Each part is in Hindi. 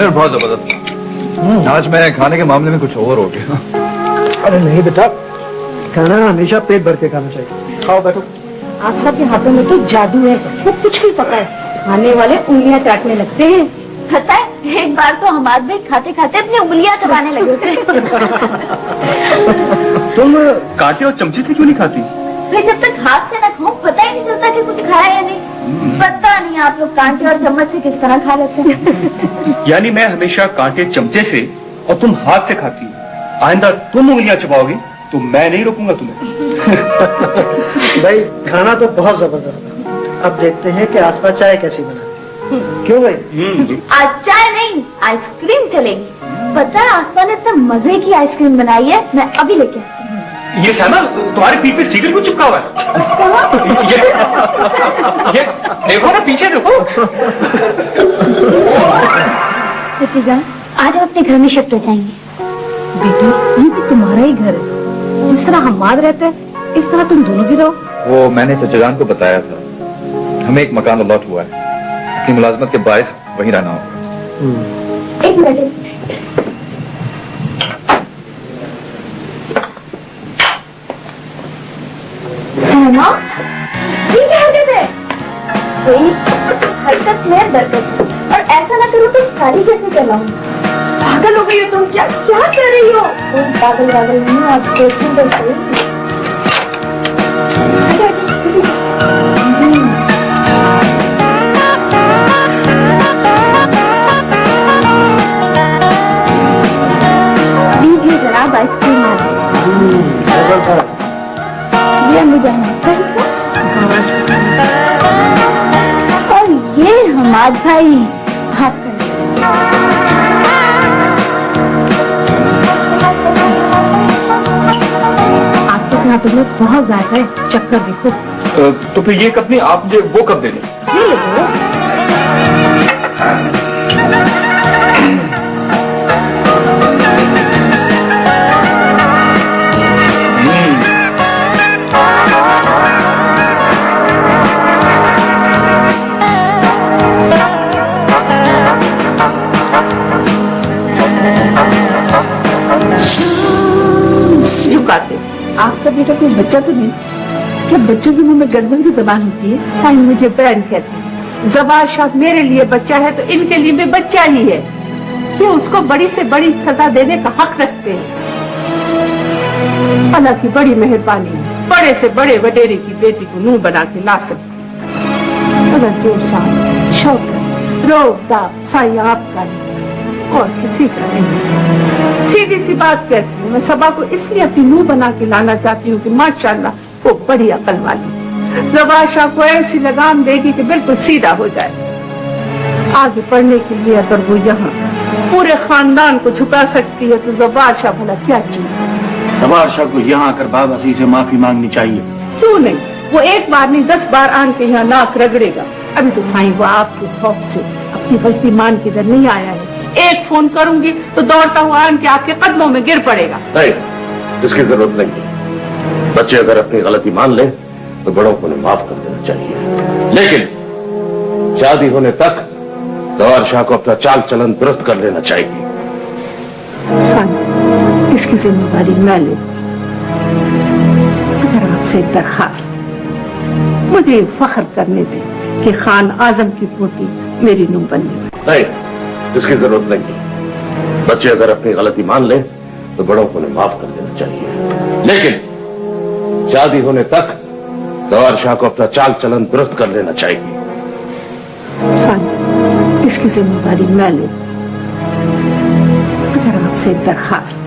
डिनर बहुत जबरदस्त। आज मैं खाने के मामले में कुछ और हो गया। अरे नहीं बेटा, खाना हमेशा पेट भर के खाना चाहिए। खाओ बैठो। आसफा के हाथों में तो जादू है, वो कुछ भी पकाए खाने वाले उंगलियां चाटने लगते हैं। पता है, एक बार तो हमारे भी खाते खाते अपनी उंगलियां चबाने लगे थे। तुम कांटे और चमचे से क्यों नहीं खाती? भाई जब तक हाथ से न खाऊं पता ही नहीं चलता कि कुछ खाया या नहीं। पता नहीं आप लोग कांटे और चम्मच से किस तरह खा लेते हैं। यानी मैं हमेशा कांटे चमचे से और तुम हाथ से खाती हो। आइंदा तुम उंगलियां चबाओगी तो मैं नहीं रोकूंगा तुम्हें। भाई खाना तो बहुत जबरदस्त है। अब देखते हैं कि आसफा चाय कैसी बनाती है। क्यों भाई? आज चाय नहीं, आइसक्रीम चलेगी। पता है आसफा ने इतना मजे की आइसक्रीम बनाई है, मैं अभी लेके आती हूँ। ये सैमा तुम्हारे पीठ पे स्टिकर क्यों चिपका हुआ है? ये देखो ना, पीछे देखो। जान, आज हम अपने घर में शिफ्ट हो जाएंगे। बेटी, ये भी तुम्हारा ही घर है। जिस तरह हम माद रहते हैं इस तरह तुम दोनों भी रहो। वो मैंने चचा जान को बताया था, हमें एक मकान अलॉट हुआ है। अपनी मुलाजमत के बायस वहीं रहना होगा। एक मिनट। सैमा, ये क्या हरकत है? कोई हरकत है बरकत, और ऐसा ना करो तो खाली कैसे चलाऊं? पागल हो गई हो तुम? क्या क्या कर रही हो? कोई पागल नहीं, आप देखो तो सही। लीजिए जनाब आइसक्रीम। ये मुझे और ये हमाद भाई हाथ कर। आज तो यहाँ तुम्हें बहुत जायका है, चक्कर देखो। तो फिर ये कब नहीं, आप मुझे वो कब दे दें? ये लो। आपका बेटा कोई बच्चा तो नहीं? क्या बच्चों के मुंह में गजबन की जबान होती है? साईं मुझे बहन कहती है। जवार शाह मेरे लिए बच्चा है तो इनके लिए भी बच्चा ही है। कि उसको बड़ी से बड़ी सजा देने का हक रखते हैं। अल्लाह की बड़ी मेहरबानी, बड़े से बड़े वडेरे की बेटी को मुंह बना के ला सकती। अगर जो शान शौकत रोब दाब साईं आपका नहीं और किसी का नहीं। सीधी सी बात कहती हूँ, मैं सबा को इसलिए अपनी मुंह बना के लाना चाहती हूँ कि माशाल्लाह वो बड़ी अकल वाली। जवार शाह को ऐसी लगाम देगी कि बिल्कुल सीधा हो जाए। आगे पढ़ने के लिए अगर वो यहाँ पूरे खानदान को झुका सकती है तो जवार शाह भला क्या चीज है? जवार शाह को यहाँ आकर बाबासी से माफी मांगनी चाहिए। क्यों नहीं? वो एक बार नहीं 10 बार आन के यहाँ नाक रगड़ेगा। अभी तो साईं वो आपके खौफ से अपनी गलती मान के इधर नहीं आया है। एक फोन करूंगी तो दौड़ता हुआ आन के आपके कदमों में गिर पड़ेगा। नहीं, इसकी जरूरत नहीं है। बच्चे अगर अपनी गलती मान ले तो बड़ों को उन्हें माफ कर देना चाहिए। लेकिन शादी होने तक जवार शाह को अपना चाल चलन दुरुस्त कर लेना चाहिए। साईं, इसकी जिम्मेदारी मैं ले। अगर आपसे दरखास्त, मुझे फख्र करने दे कि खान आजम की पोती मेरी नूह बनने वाली। नहीं, इसकी जरूरत नहीं है। बच्चे अगर अपनी गलती मान ले तो बड़ों को उन्हें माफ कर देना चाहिए। लेकिन शादी होने तक जवार शाह को अपना चाल चलन दुरुस्त कर लेना चाहिए। साईं, इसकी जिम्मेदारी मैं ले। अगर आपसे दरखास्त,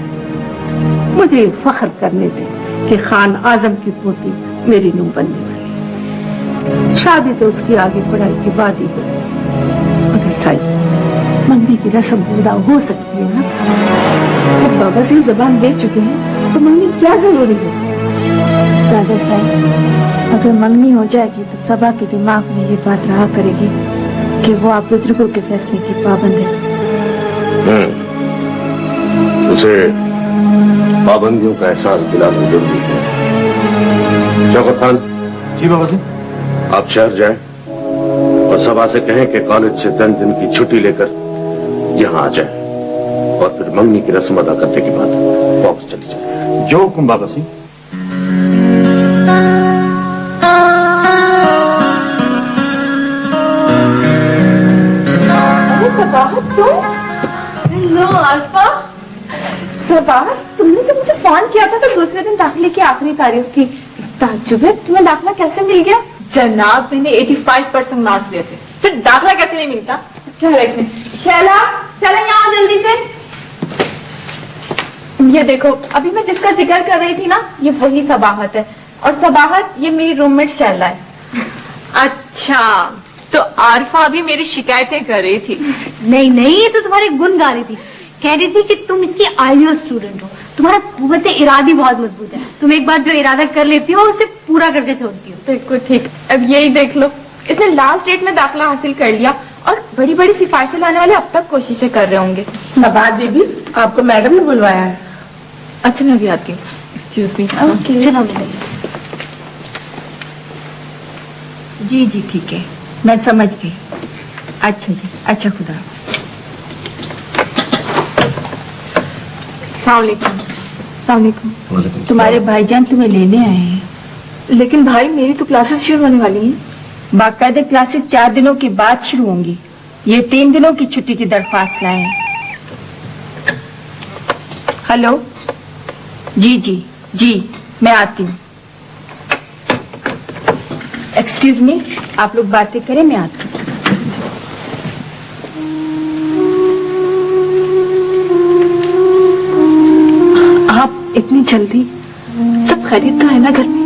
मुझे फख्र करने दे कि खान आजम की पोती मेरी नूह बनने वाली। शादी तो उसकी आगे पढ़ाई के बाद ही हो। अगर साईं मंगनी की रस्म अदा हो सकती है ना, जब बाबा से जबान दे चुके हैं तो मंगनी क्या जरूरी है? दादा साहब, अगर मंगनी हो जाएगी तो सबा के दिमाग में ये बात रहा करेगी कि वो आप बुजुर्गों के फैसले की पाबंद है। उसे पाबंदियों का एहसास दिलाना जरूरी है। शौकत खान। जी बाबा जी। आप शहर जाएं और सभा से कहें कि कॉलेज से 3 दिन की छुट्टी लेकर यहाँ आ जाए और फिर मंगनी की रस्म अदा करने के बाद वापस चली जाए। जो हुक्म बाबा सिंह। सबाहत तुम? हेलो आरफा। सबाहत, तुमने जब मुझे फोन किया था तो दूसरे दिन दाखिले की आखिरी तारीख की। ताज्जुब है, तुम्हें दाखिला कैसे मिल गया? जनाब, मैंने 85% मार्क्स लिए थे, फिर दाखला कैसे नहीं मिलता? क्या रखने? शैला, शैला यहाँ आओ जल्दी से। ये देखो, अभी मैं जिसका जिक्र कर रही थी ना, ये वही सबाहत है। और सबाहत ये मेरी रूममेट शैला है। अच्छा, तो आरफा अभी मेरी शिकायतें कर रही थी। नहीं नहीं, ये तो तुम्हारे गुण गा रही थी। कह रही थी कि तुम इसकी आइडियल स्टूडेंट हो, तुम्हारा कुव्वत इरादी बहुत मजबूत है, तुम एक बार जो इरादा कर लेती हो उसे पूरा करके छोड़ती हो। बिल्कुल ठीक। अब यही देख लो, इसने लास्ट डेट में दाखिला हासिल कर लिया और बड़ी बड़ी सिफारिशें लाने वाले अब तक कोशिशें कर रहे होंगे। सबाहत दीदी, आपको मैडम ने बुलवाया है। अच्छा, मैं भी आती हूँ। Excuse me. चलो मिलेंगे। जी जी ठीक है, मैं समझ गई। अच्छा जी, अच्छा, खुदा हाफिज। सलामुअलैकुम। तुम्हारे भाईजान तुम्हें लेने आए हैं। लेकिन भाई, मेरी तो क्लासेस शुरू होने वाली हैं। बाकायदे क्लासेस 4 दिनों के बाद शुरू होंगी। ये 3 दिनों की छुट्टी की दरख्वास्त लाए हैं। हेलो, जी जी जी, मैं आती हूँ। एक्सक्यूज मी, आप लोग बातें करें, मैं आती हूँ। आप इतनी जल्दी? सब खैरियत तो है ना घर में?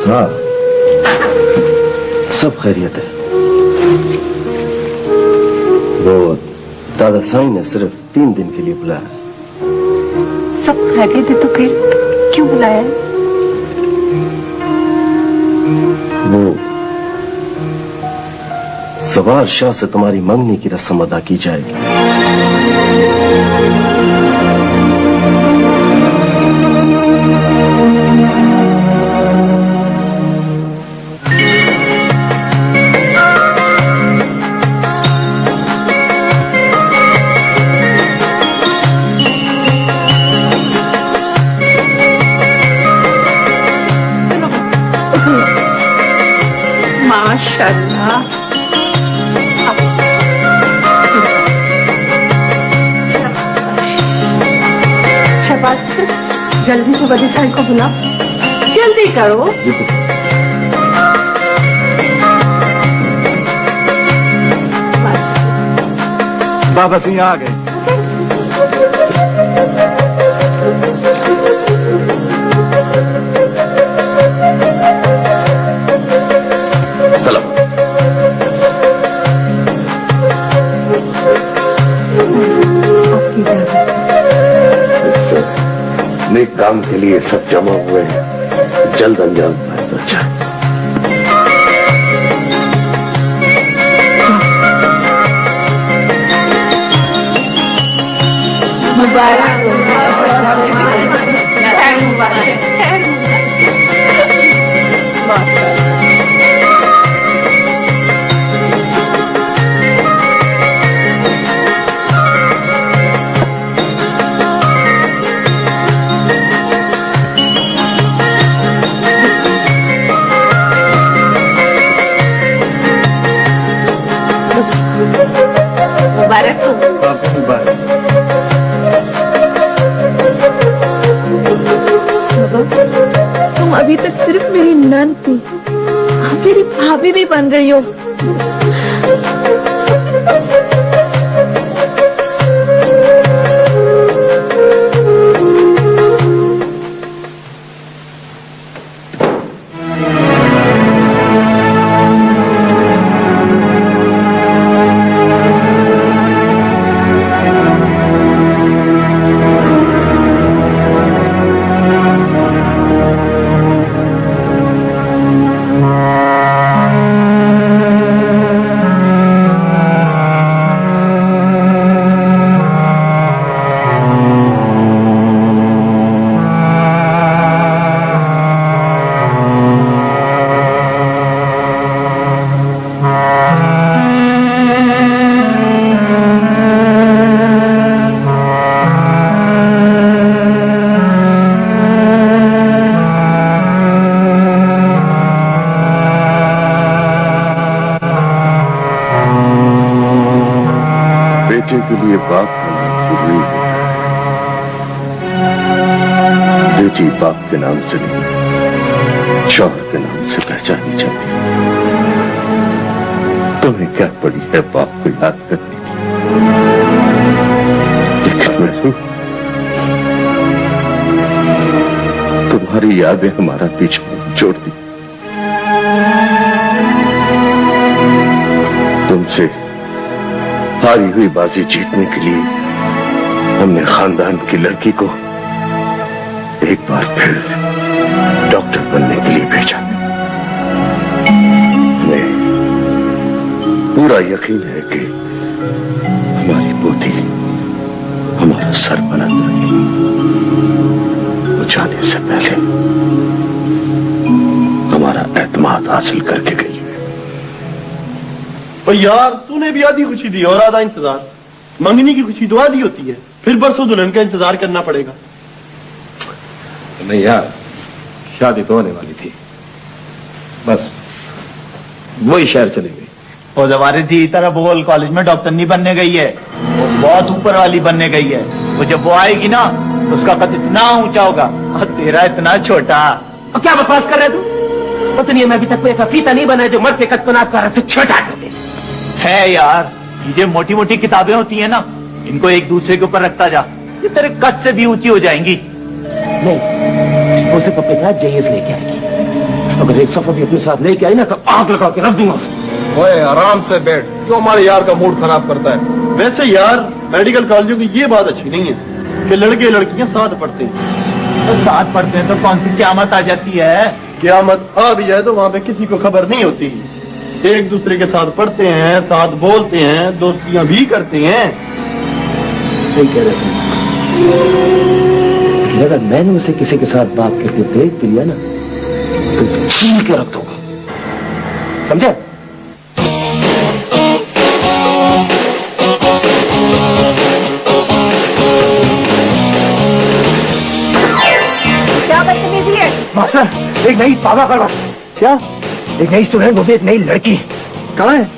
हाँ, सब खैरियत है। वो दादा साईं ने सिर्फ 3 दिन के लिए बुलाया। सब खैरियत है तो फिर क्यों बुलाया है? वो सवार शाह से तुम्हारी मंगनी की रस्म अदा की जाएगी। माशाल्लाह। शाबाश, जल्दी से बड़ी साई को बुला। जल्दी करो। बाबा सिंह आ गए। सलाम। इस नेक काम के लिए सब जमा हुए हैं, जल्द अंजाम पाए तो अच्छा। मुबारक हो। मुबारक हो। तुम अभी तक सिर्फ मेरी नन थी, आप मेरी भाभी भी बन रही हो। बच्चे के लिए बाप होना जरूरी होता है। बेटी बाप के नाम से नहीं, शौहर के नाम से पहचानी जाती है। तुम्हें क्या पड़ी है बाप को याद करने की? लेकिन मैं तुम्हारी यादें हमारा पीछे छोड़ दी। तुमसे हारी हुई बाजी जीतने के लिए हमने खानदान की लड़की को एक बार फिर डॉक्टर बनने के लिए भेजा। हमें पूरा यकीन है कि हमारी पोती हमारा सर बुलंद रखेगी। वो जाने से पहले हमारा एतमाद हासिल करके गई है। और यार तूने भी आधी खुशी दी और आधा इंतजार। मंगनी की खुशी तो आधी होती है, फिर बरसों दुल्हन का इंतजार करना पड़ेगा। नहीं यार, शादी तो होने वाली थी, बस वही शहर चली गई। और जवारे जी तरह बोल कॉलेज में डॉक्टर नहीं बनने गई है, वो बहुत ऊपर वाली बनने गई है। वो जब वो आएगी ना तो उसका कद इतना ऊंचा होगा और तेरा इतना छोटा। और क्या बकवास कर रहे तू? पता नहीं, मैं अभी तक कोई ऐसा फीता नहीं बना है जो मर्द के कद को नाप कर रहा छोटा कर दे। है यार, ये मोटी मोटी किताबें होती है ना, इनको एक दूसरे के ऊपर रखता जा, ये तेरे कद से भी ऊंची हो जाएंगी। नहीं, वो सिर्फ अपने साथ जेएस लेके आएगी। अगर एक सफर भी अपने साथ लेके आई ना तो आग लगा के रख दूंगा। ओए आराम से बैठ, क्यों हमारे यार का मूड खराब करता है? वैसे यार मेडिकल कॉलेजों की ये बात अच्छी नहीं है कि लड़के लड़कियां साथ पढ़ते हैं। तो साथ पढ़ते हैं तो कौन सी क़यामत आ जाती है? क़यामत आ भी जाए तो वहाँ पे किसी को खबर नहीं होती। एक दूसरे के साथ पढ़ते हैं, साथ बोलते हैं, दोस्तियां भी करते हैं। सही कह रहे थे। अगर मैंने उसे किसी के साथ बात करते देख भी लिया ना तो छीन के रख दूंगा, समझे? क्या बदतमीजी है? मास्टर, एक नई पावा करवा। क्या? एक नई स्टूडेंट होती है, एक नई लड़की। कहाँ है?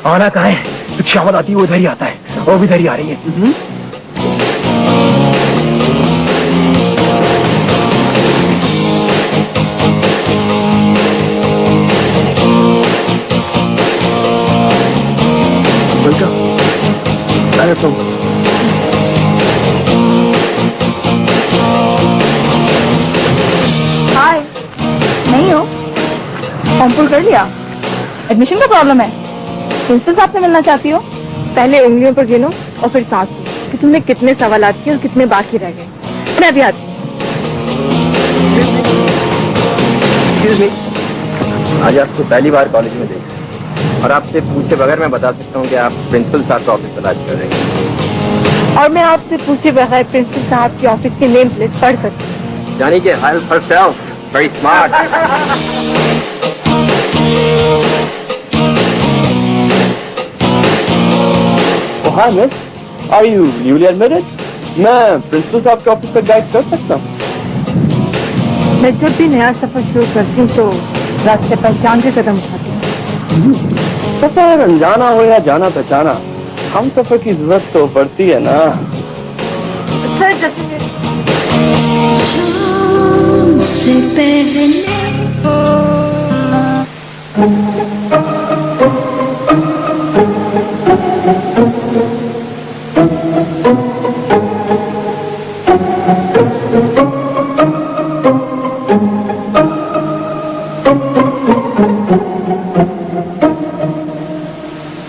आना कहाँ है? तो शामत आती है, वो इधर ही आता है, वो भी इधर ही आ रही है। अरे तुम हाय, नहीं हो? फॉर्म पूरा कर लिया? एडमिशन का प्रॉब्लम है? प्रिंसिपल साहब से मिलना चाहती हो? पहले उंगलियों पर गिनो और फिर सांस लो कि तुमने कितने सवाल किए और कितने बाकी रह गए। मैं भी आती हूँ। आज आपको पहली बार कॉलेज में देखा और आपसे पूछे बगैर मैं बता सकता हूँ कि आप प्रिंसिपल साहब का ऑफिस तलाश कर रहे हैं। और मैं आपसे पूछे बगैर प्रिंसिपल साहब की ऑफिस की नेम प्लेट पढ़ सकती हूँ। यानी कि help herself, very smart. Hi miss, are you newly admitted? मैं प्रिंसिपल साहब के ऑफिस तक गाइड कर सकता हूँ। मैं जब भी नया सफर शुरू करती हूँ तो रास्ते पहचान के कदम उठाती हूँ। सफर अनजाना हो या जाना पहचाना, हम सफर की जरूरत तो पड़ती है ना। सर जैसे से पहले